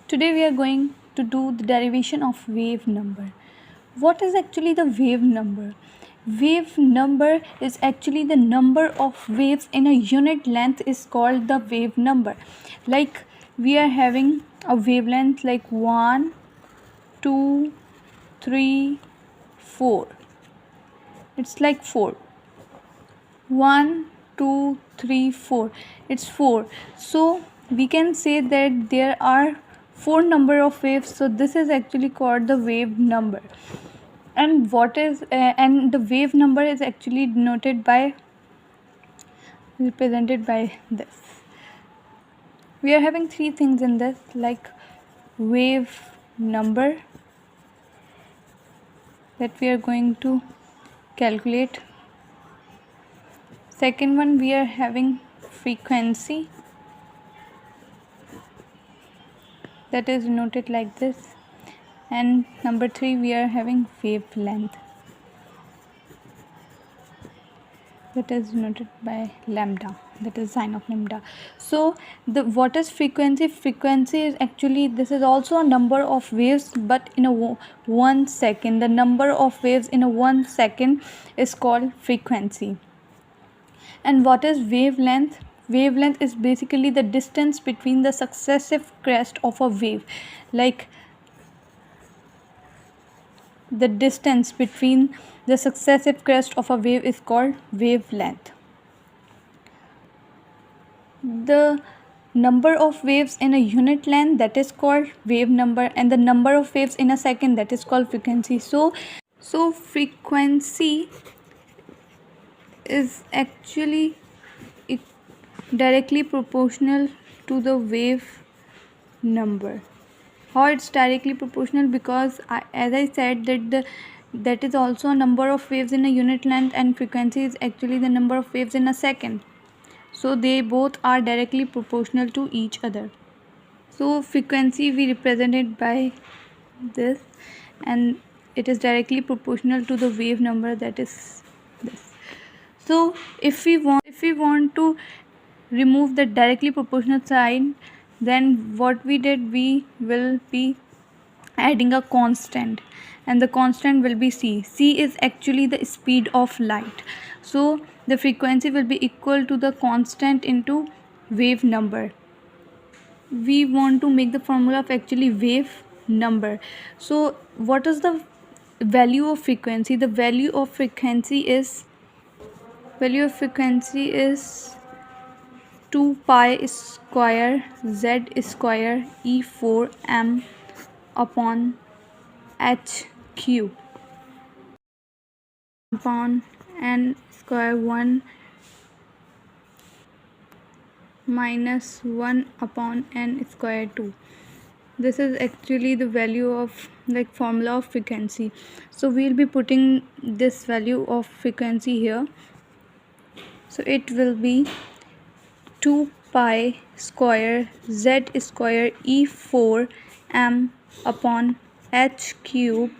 Today we are going to do the derivation of wave number. What is actually the wave number? Wave number is actually the number of waves in a unit length is called the wave number. Like we are having a wavelength like 1, 2, 3, 4. It's like 4. 1, 2, 3, 4. It's 4. So we can say that there are 4 number of waves. So this is actually called the wave number. And and the wave number is actually represented by this. We are having 3 things in this, like wave number that we are going to calculate. Second one, we are having frequency, that is noted like this. And number 3, we are having wavelength, that is noted by lambda, that is sign of lambda. So what is frequency? Frequency is actually, this is also a number of waves, but in a 1 second. The number of waves in a 1 second is called frequency. And what is wavelength? Wavelength is basically the distance between the successive crest of a wave. Like the distance between the successive crest of a wave is called wavelength. The number of waves in a unit length, that is called wave number, and the number of waves in a second, that is called frequency. So frequency is actually directly proportional to the wave number. How it's directly proportional? Because as I said that is also a number of waves in a unit length, and frequency is actually the number of waves in a second. So they both are directly proportional to each other. So frequency we represent it by this, and it is directly proportional to the wave number, that is this. So if we want to remove the directly proportional sign, then what we did, we will be adding a constant, and the constant will be c. C is actually the speed of light. So the frequency will be equal to the constant into wave number. We want to make the formula of actually wave number. So what is the value of frequency? The value of frequency is 2 pi square z square e4 m upon h cube upon n square 1 minus 1 upon n square 2. This is actually the value of formula of frequency. So we'll be putting this value of frequency here. So it will be 2 pi square z square e4 m upon h cube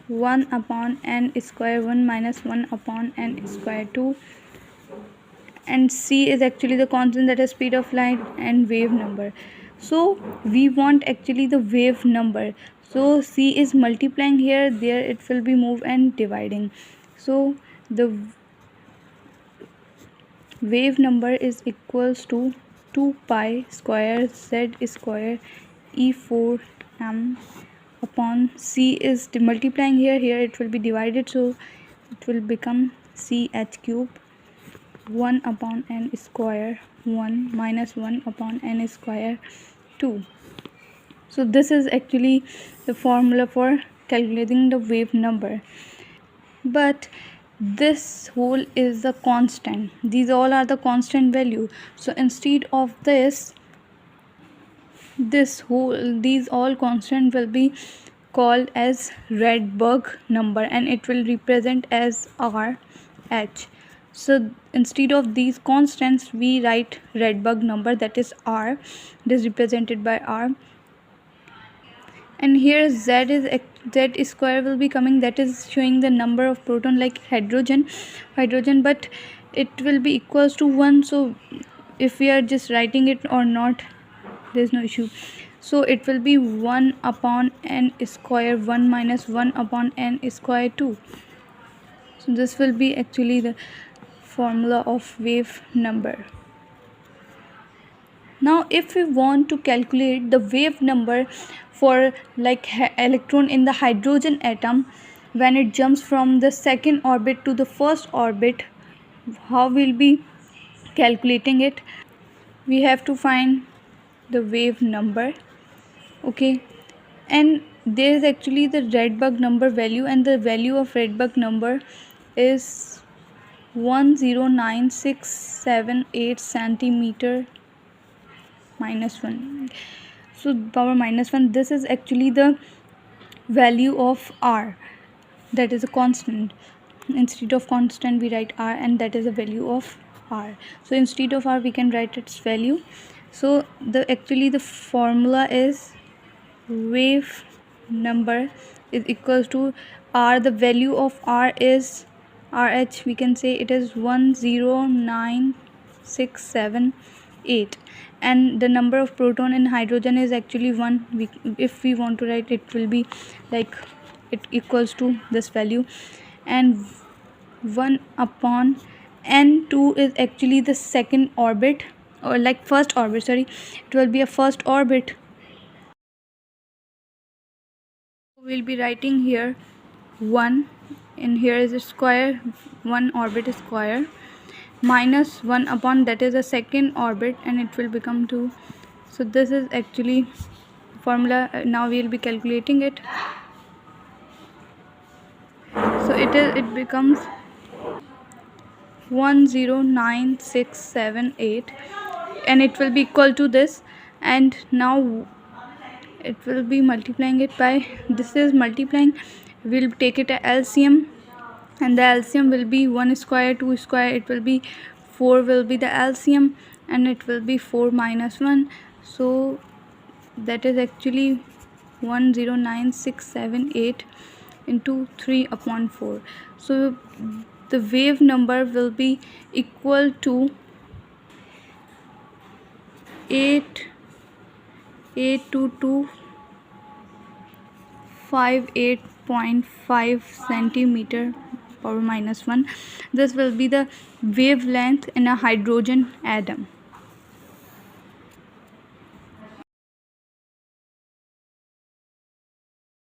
1 upon n square 1 minus 1 upon n square 2, and c is actually the constant, that is speed of light, and wave number. So we want actually the wave number. So c is multiplying here, there it will be move and dividing. So the wave number is equals to 2 pi square z square e4 m upon c is multiplying here it will be divided, so it will become c h cube 1 upon n square 1 minus 1 upon n square 2. So this is actually the formula for calculating the wave number. But this whole is the constant, these all are the constant value. So instead of these all constant will be called as Rydberg number, and it will represent as r h. So instead of these constants we write Rydberg number, that is r. It is represented by r. And here z square will be coming, that is showing the number of proton, like hydrogen, but it will be equals to 1. So if we are just writing it or not, there's no issue. So it will be 1 upon n square 1 minus 1 upon n square 2. So this will be actually the formula of wave number. Now if we want to calculate the wave number for like electron in the hydrogen atom when it jumps from the second orbit to the first orbit, how we'll be calculating it? We have to find the wave number, okay, and there is actually the Rydberg number value, and the value of Rydberg number is 109,678 centimeter minus 1. So power minus 1, this is actually the value of r, that is a constant. Instead of constant we write r, and that is the value of r. So instead of r we can write its value. So the actually the formula is wave number is equals to r. The value of r is rh, we can say it is 109,678, and the number of proton in hydrogen is actually 1. If we want to write, it will be like it equals to this value, and 1 upon n2 is actually the second orbit, or like first orbit, sorry, it will be a first orbit. We'll be writing here 1, and here is a square, 1 orbit square, minus 1 upon, that is a second orbit, and it will become 2. So this is actually formula. Now we will be calculating it. So it becomes 109,678, and it will be equal to this, and now it will be multiplying it by, this is multiplying, we'll take it a LCM, and the LCM will be 1 square 2 square, it will be 4 will be the LCM, and it will be 4 minus 1. So that is actually 109,678 into 3 upon 4. So the wave number will be equal to 828.5 centimeter power minus 1. This will be the wavelength in a hydrogen atom.